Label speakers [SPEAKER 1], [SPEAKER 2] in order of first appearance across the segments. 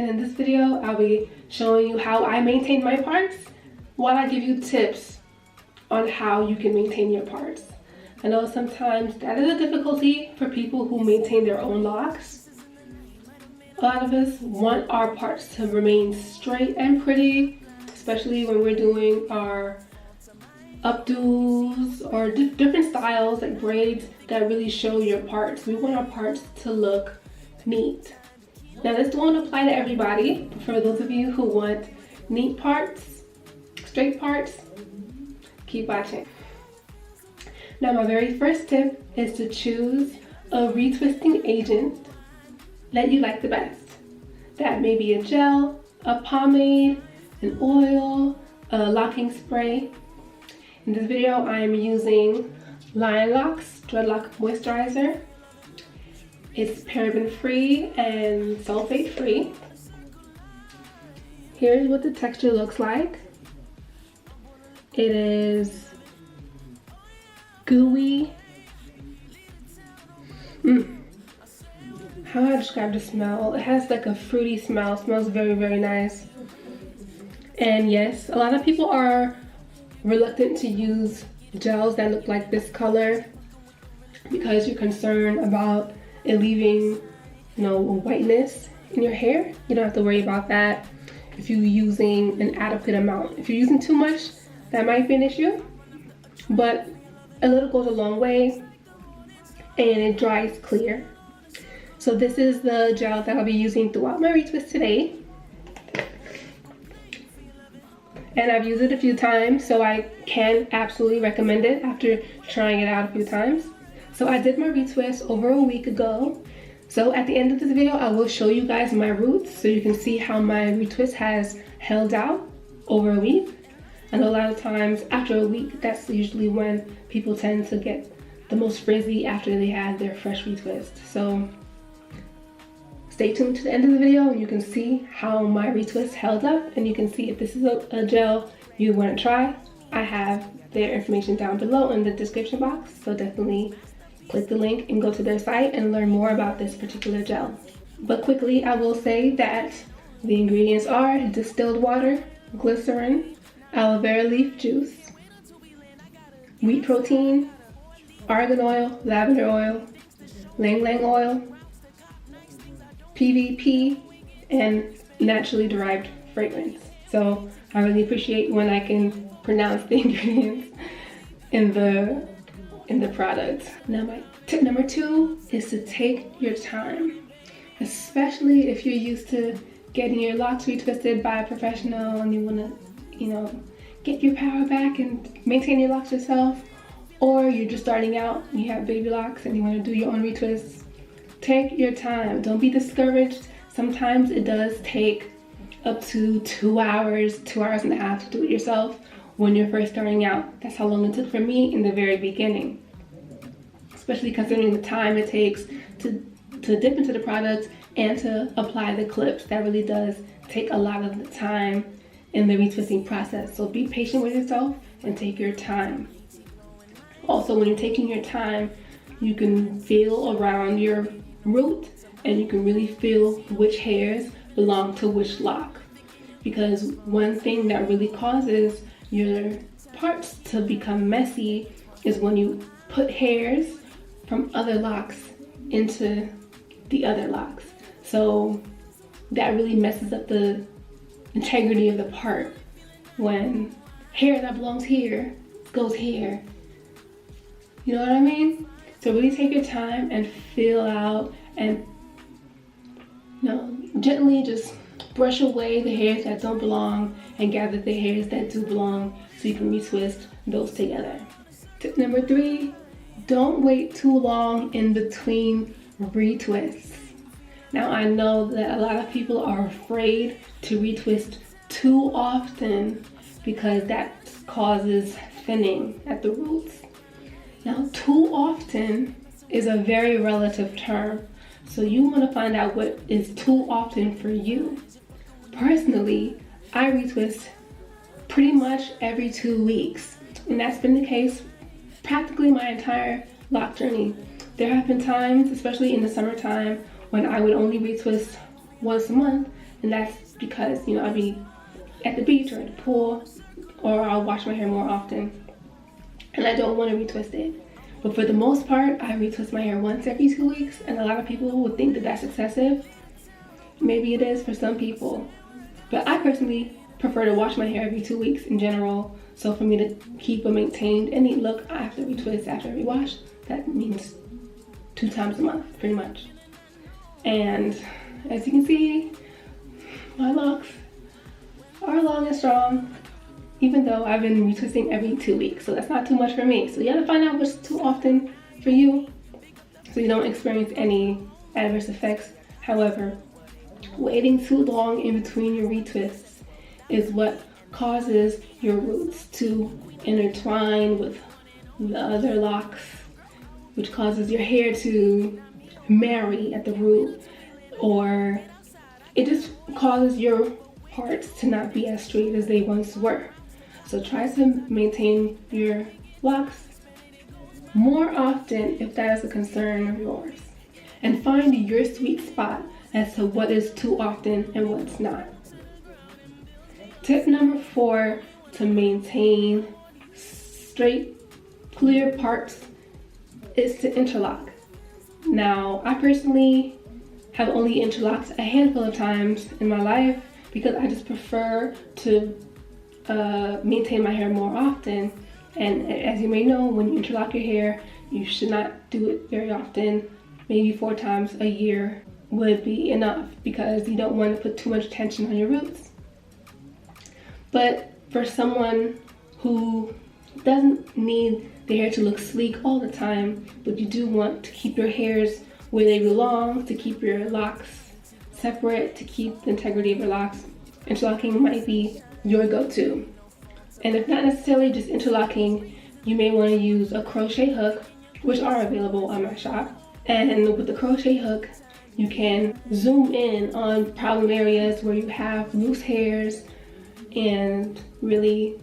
[SPEAKER 1] and in this video I'll be showing you how I maintain my parts while I give you tips on how you can maintain your parts. I know sometimes that is a difficulty for people who maintain their own locks. A lot of us want our parts to remain straight and pretty, especially when we're doing our updos or different styles like braids that really show your parts. We want our parts to look neat. Now this won't apply to everybody, but for those of you who want neat parts, straight parts, keep watching. Now my very first tip is to choose a retwisting agent that you like the best. That may be a gel, a pomade, an oil, a locking spray. In this video I am using LOCS Dreadlock Moisturizer. It's paraben free and sulfate free. Here's what the texture looks like. It is gooey. How do I describe the smell? It has like a fruity smell. It smells very, very nice. And yes, a lot of people are reluctant to use gels that look like this color because you're concerned about it leaving, whiteness in your hair. You don't have to worry about that if you're using an adequate amount. If you're using too much, that might be an issue, but a little goes a long way and it dries clear. So this is the gel that I'll be using throughout my retwist today. And I've used it a few times, so I can absolutely recommend it after trying it out a few times. So I did my retwist over a week ago. So at the end of this video, I will show you guys my roots so you can see how my retwist has held out over a week. And a lot of times after a week, that's usually when people tend to get the most frizzy after they had their fresh retwist. So stay tuned to the end of the video and you can see how my retwist held up, and you can see if this is a gel you want to try. I have their information down below in the description box, so definitely click the link and go to their site and learn more about this particular gel. But quickly, I will say that the ingredients are distilled water, glycerin, aloe vera leaf juice, wheat protein, argan oil, lavender oil, lang lang oil, PVP, and naturally derived fragrance. So I really appreciate when I can pronounce the ingredients in the product. Now my tip number 2 is to take your time, especially if you're used to getting your locks retwisted by a professional and you want to, get your power back and maintain your locks yourself, or you're just starting out and you have baby locks and you want to do your own retwists. Take your time. Don't be discouraged. Sometimes it does take up to 2 hours, 2 hours and a half to do it yourself when you're first starting out. That's how long it took for me in the very beginning. Especially considering the time it takes to dip into the product and to apply the clips. That really does take a lot of the time in the retwisting process. So be patient with yourself and take your time. Also, when you're taking your time, you can feel around your root and you can really feel which hairs belong to which lock, because one thing that really causes your parts to become messy is when you put hairs from other locks into the other locks. So that really messes up the integrity of the part when hair that belongs here goes here. You know what I mean? So really take your time and feel out and gently just brush away the hairs that don't belong and gather the hairs that do belong so you can retwist those together. Tip number 3, don't wait too long in between retwists. Now I know that a lot of people are afraid to retwist too often because that causes thinning at the roots. Now, too often is a very relative term, so you want to find out what is too often for you. Personally, I retwist pretty much every 2 weeks, and that's been the case practically my entire lock journey. There have been times, especially in the summertime, when I would only retwist once a month, And that's because, I'll be at the beach or at the pool, or I'll wash my hair more often. And I don't want to retwist it. But for the most part, I retwist my hair once every 2 weeks, and a lot of people would think that that's excessive. Maybe it is for some people. But I personally prefer to wash my hair every 2 weeks in general. So for me to keep a maintained and neat look, I have to retwist after every wash. That means 2 times a month, pretty much. And as you can see, my locks are long and strong, even though I've been retwisting every 2 weeks. So that's not too much for me. So you gotta find out what's too often for you so you don't experience any adverse effects. However, waiting too long in between your retwists is what causes your roots to intertwine with the other locks, which causes your hair to marry at the root, or it just causes your parts to not be as straight as they once were. So try to maintain your locks more often if that is a concern of yours, and find your sweet spot as to what is too often and what's not. Tip number 4 to maintain straight, clear parts is to interlock. Now, I personally have only interlocked a handful of times in my life because I just prefer to maintain my hair more often. And as you may know, when you interlock your hair, you should not do it very often. Maybe 4 times a year would be enough because you don't want to put too much tension on your roots. But for someone who doesn't need their hair to look sleek all the time, but you do want to keep your hairs where they belong, to keep your locks separate, to keep the integrity of your locks, interlocking might be your go-to. And if not necessarily just interlocking, you may want to use a crochet hook, which are available on my shop. And with the crochet hook, you can zoom in on problem areas where you have loose hairs and really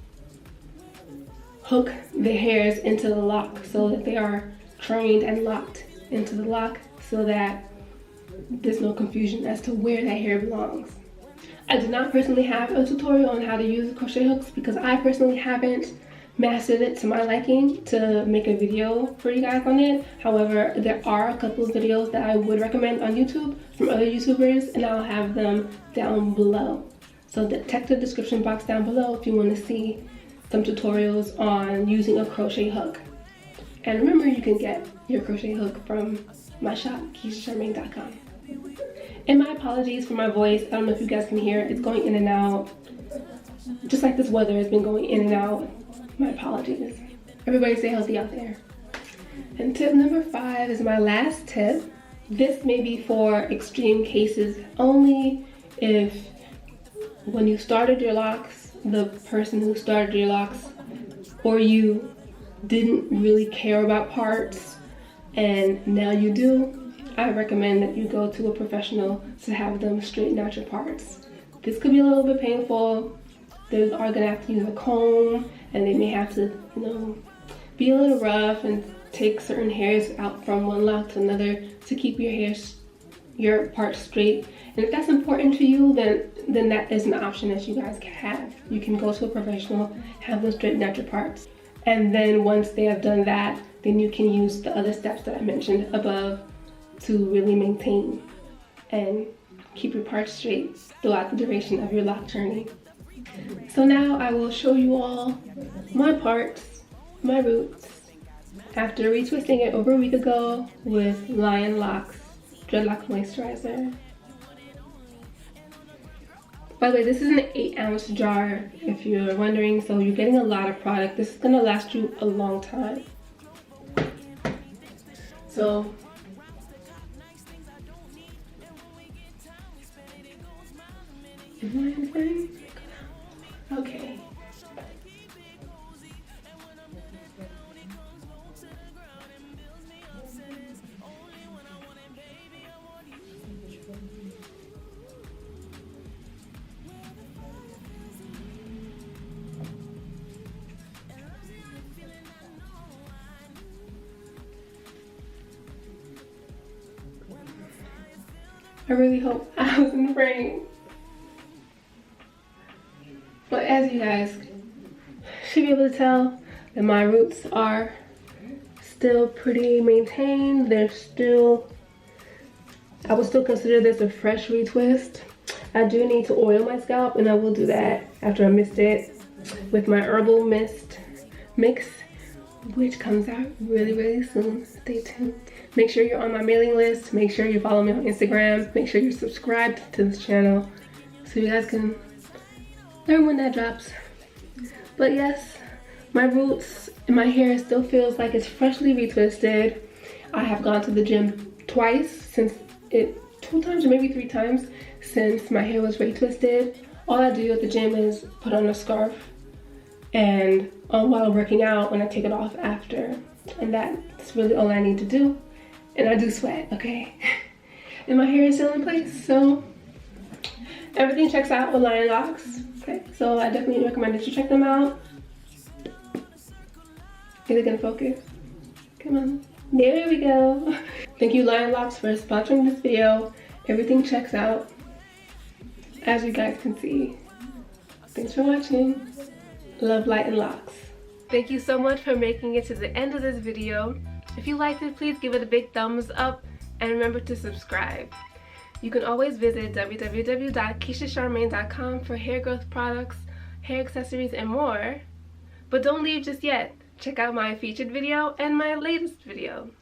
[SPEAKER 1] hook the hairs into the lock so that they are trained and locked into the lock so that there's no confusion as to where that hair belongs. I do not personally have a tutorial on how to use crochet hooks because I personally haven't mastered it to my liking to make a video for you guys on it. However, there are a couple of videos that I would recommend on YouTube from other YouTubers, and I'll have them down below. So check the description box down below if you want to see some tutorials on using a crochet hook. And remember, you can get your crochet hook from my shop, KeishaCharmaine.com. And my apologies for my voice. I don't know if you guys can hear it. It's going in and out. Just like this weather has been going in and out. My apologies. Everybody stay healthy out there. And tip number 5 is my last tip. This may be for extreme cases only. If when you started your locks, the person who started your locks or you didn't really care about parts and now you do, I recommend that you go to a professional to have them straighten out your parts. This could be a little bit painful. They are gonna have to use a comb and they may have to, be a little rough and take certain hairs out from one lock to another to keep your parts straight. And if that's important to you, then that is an option that you guys can have. You can go to a professional, have them straighten out your parts. And then once they have done that, then you can use the other steps that I mentioned above to really maintain and keep your parts straight throughout the duration of your lock journey. So now I will show you all my parts, my roots, after retwisting it over a week ago with LOCS Dreadlock Moisturizer. By the way, this is an 8-ounce jar if you're wondering, so you're getting a lot of product. This is gonna last you a long time. So okay. I really hope I was in the frame. as you guys should be able to tell, that my roots are still pretty maintained. They're still, I would still consider this a fresh retwist. I do need to oil my scalp, and I will do that after I mist it with my herbal mist mix, which comes out really soon. Stay tuned. Make sure you're on my mailing list. Make sure you follow me on Instagram. Make sure you're subscribed to this channel so you guys can learn when that drops. But yes, my roots and my hair still feels like it's freshly retwisted. I have gone to the gym twice since it, 2 times or maybe 3 times since my hair was retwisted. All I do at the gym is put on a scarf and while working out, when I take it off after, and that's really all I need to do. And I do sweat, okay? And my hair is still in place, so everything checks out with Lion Locks. Okay, so I definitely recommend that you check them out. Is it gonna focus? Come on, there we go. Thank you Lion Locks for sponsoring this video. Everything checks out, as you guys can see. Thanks for watching. Love, light, and locks. Thank you so much for making it to the end of this video. If you liked it, please give it a big thumbs up and remember to subscribe. You can always visit www.keishacharmaine.com for hair growth products, hair accessories, and more. But don't leave just yet. Check out my featured video and my latest video.